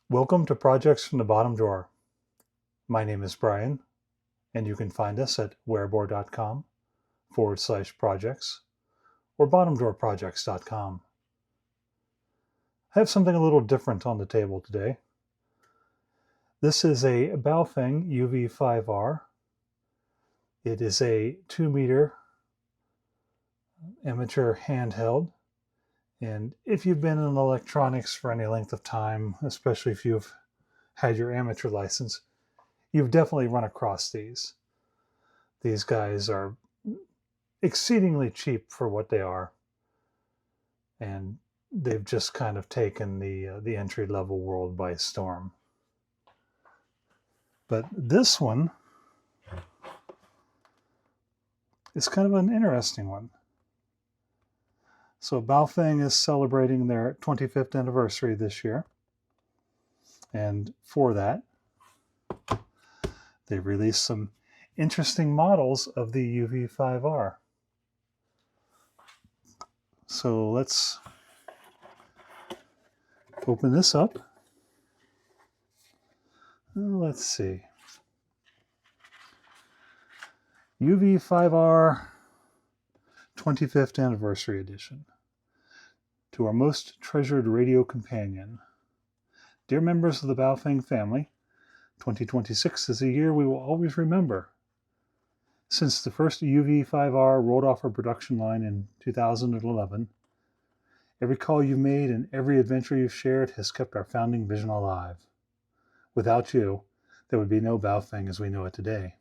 Welcome to Projects from the Bottom Drawer. My name is Brian, and you can find us at wearable.com/projects or bottomdrawerprojects.com. I have something a little different on the table today. This is a Baofeng UV-5R. It is a 2-meter amateur handheld. And if you've been in electronics for any length of time, especially if you've had your amateur license, you've definitely run across these. These guys are exceedingly cheap for what they are, and they've just kind of taken the entry-level world by storm. But this one is kind of an interesting one. So Baofeng is celebrating their 25th anniversary this year, and for that, they released some interesting models of the UV-5R. So let's open this up. Let's see. UV-5R 25th Anniversary Edition. To our most treasured radio companion. Dear members of the Baofeng family, 2026 is a year we will always remember. Since the first UV-5R rolled off our production line in 2011, every call you've made and every adventure you've shared has kept our founding vision alive. Without you, there would be no Baofeng as we know it today.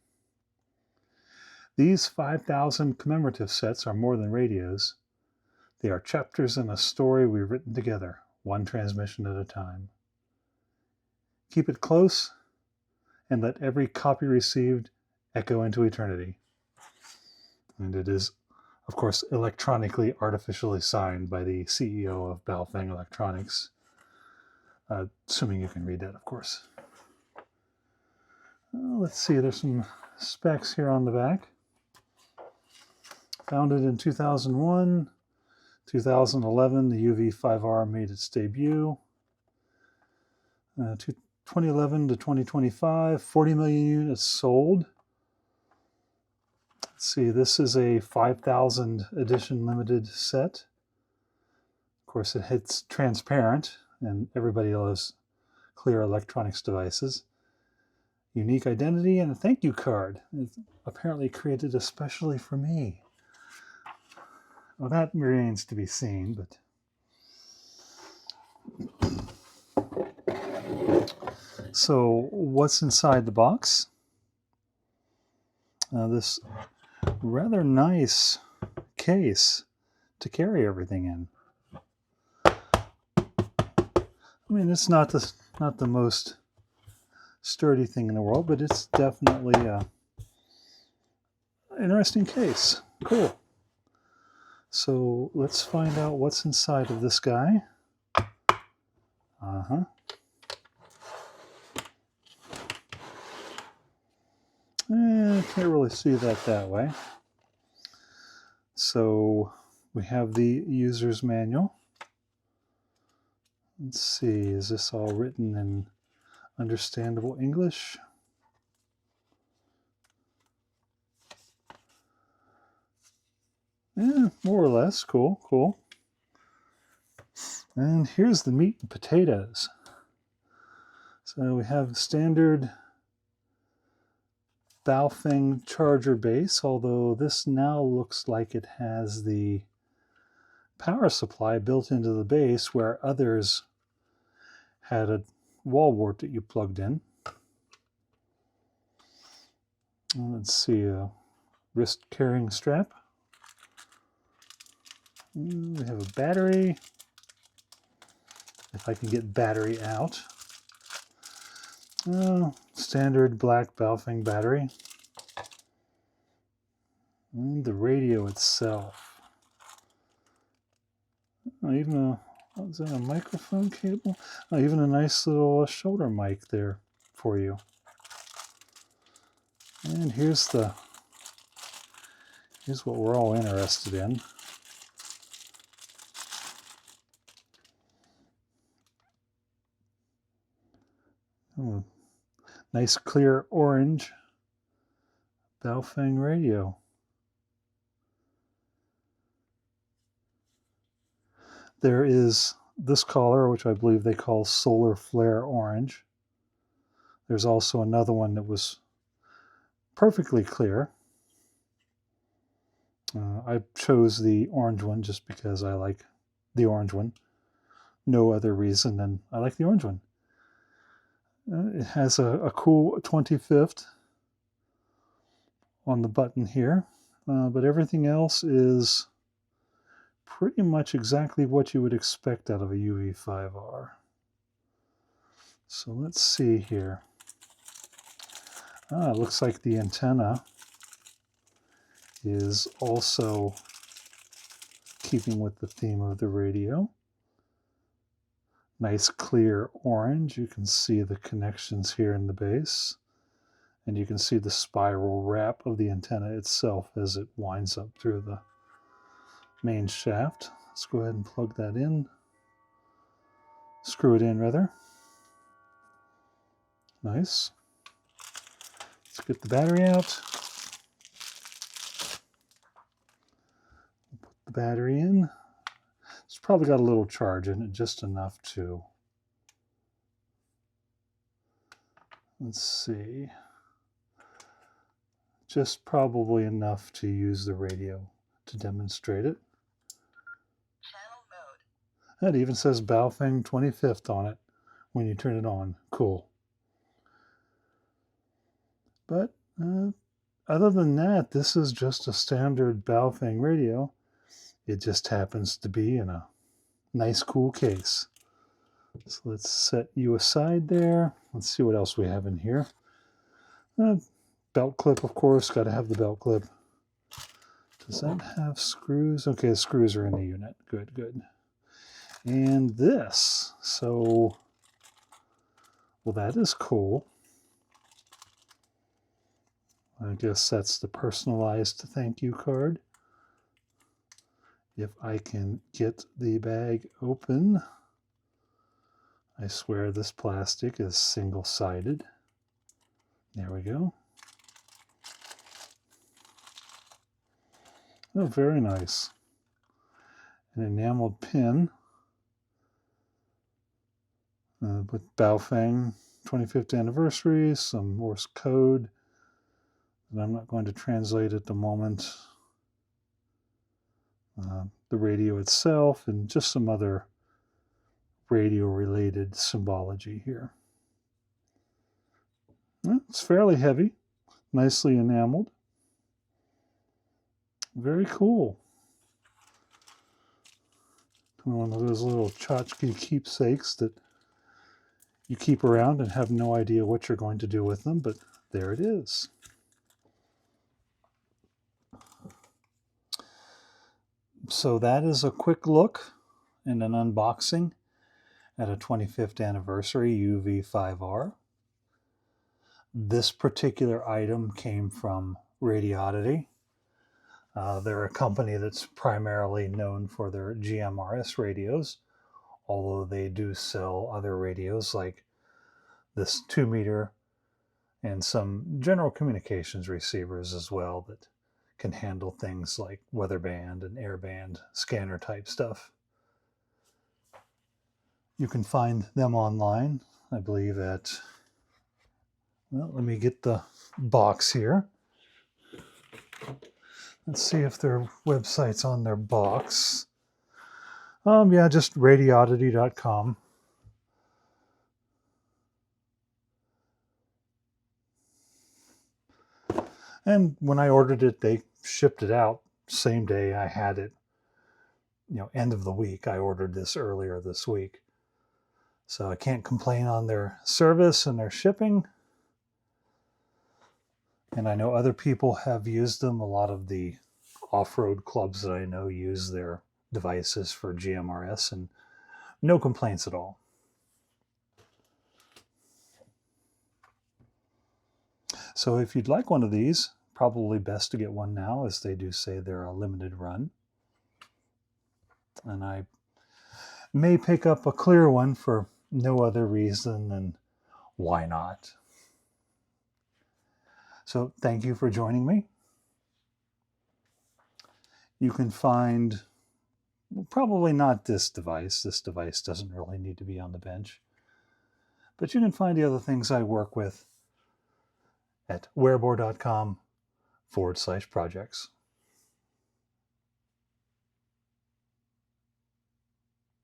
These 5,000 commemorative sets are more than radios. They are chapters in a story we've written together, one transmission at a time. Keep it close and let every copy received echo into eternity. And it is, of course, electronically, artificially signed by the CEO of Baofeng Electronics. Assuming you can read that, of course. Let's see, there's some specs here on the back. Founded in 2001, 2011, the UV-5R made its debut. 2011 to 2025, 40 million units sold. Let's see, this is a 5,000 edition limited set. Of course, it hits transparent, and everybody loves clear electronics devices. Unique identity and a thank you card. It's apparently created especially for me. Well, that remains to be seen, but so what's inside the box? This rather nice case to carry everything in. I mean, it's not the most sturdy thing in the world, but it's definitely an interesting case. Cool. So let's find out what's inside of this guy. Can't really see that way. So we have the user's manual. Let's see, is this all written in understandable English? Yeah, more or less. Cool. And here's the meat and potatoes. So we have standard Baofeng charger base, although this now looks like it has the power supply built into the base where others had a wall wart that you plugged in. Let's see, a wrist carrying strap. We have a battery, if I can get battery out. Standard black Baofeng battery. And the radio itself. Even is that a microphone cable? Even a nice little shoulder mic there for you. And here's what we're all interested in. Oh, nice clear orange Baofeng radio. There is this color, which I believe they call solar flare orange. There's also another one that was perfectly clear. I chose the orange one just because I like the orange one. No other reason than I like the orange one. It has a cool 25th on the button here, but everything else is pretty much exactly what you would expect out of a UV-5R. So let's see here. It looks like the antenna is also keeping with the theme of the radio. Nice clear orange. You can see the connections here in the base. And you can see the spiral wrap of the antenna itself as it winds up through the main shaft. Let's go ahead and plug that in. Screw it in, rather. Nice. Let's get the battery out. Put the battery in. It's probably got a little charge in it, just enough to, let's see, just probably enough to use the radio to demonstrate it. Channel mode. It even says Baofeng 25th on it when you turn it on. Cool. But other than that, this is just a standard Baofeng radio. It just happens to be in a nice, cool case. So let's set you aside there. Let's see what else we have in here. Belt clip, of course. Got to have the belt clip. Does that have screws? Okay, the screws are in the unit. Good, good. And this. So, well, that is cool. I guess that's the personalized thank you card. If I can get the bag open, I swear this plastic is single-sided. There we go. Oh, very nice. An enameled pin with Baofeng 25th anniversary, some Morse code that I'm not going to translate at the moment. The radio itself, and just some other radio-related symbology here. It's fairly heavy, nicely enameled. Very cool. One of those little tchotchke keepsakes that you keep around and have no idea what you're going to do with them, but there it is. So that is a quick look and an unboxing at a 25th anniversary UV-5R. This particular item came from Radioddity. They're a company that's primarily known for their GMRS radios, although they do sell other radios like this 2-meter and some general communications receivers as well that can handle things like weather band and airband scanner type stuff. You can find them online, I believe, at, well, let me get the box here. Let's see if their website's on their box. Yeah, just radioddity.com. And when I ordered it, they shipped it out same day I had it. End of the week. I ordered this earlier this week. So I can't complain on their service and their shipping. And I know other people have used them. A lot of the off-road clubs that I know use their devices for GMRS, and no complaints at all. So if you'd like one of these, probably best to get one now, as they do say they're a limited run. And I may pick up a clear one for no other reason than why not? So thank you for joining me. You can find, probably not this device. This device doesn't really need to be on the bench. But you can find the other things I work with at wearabore.com/projects.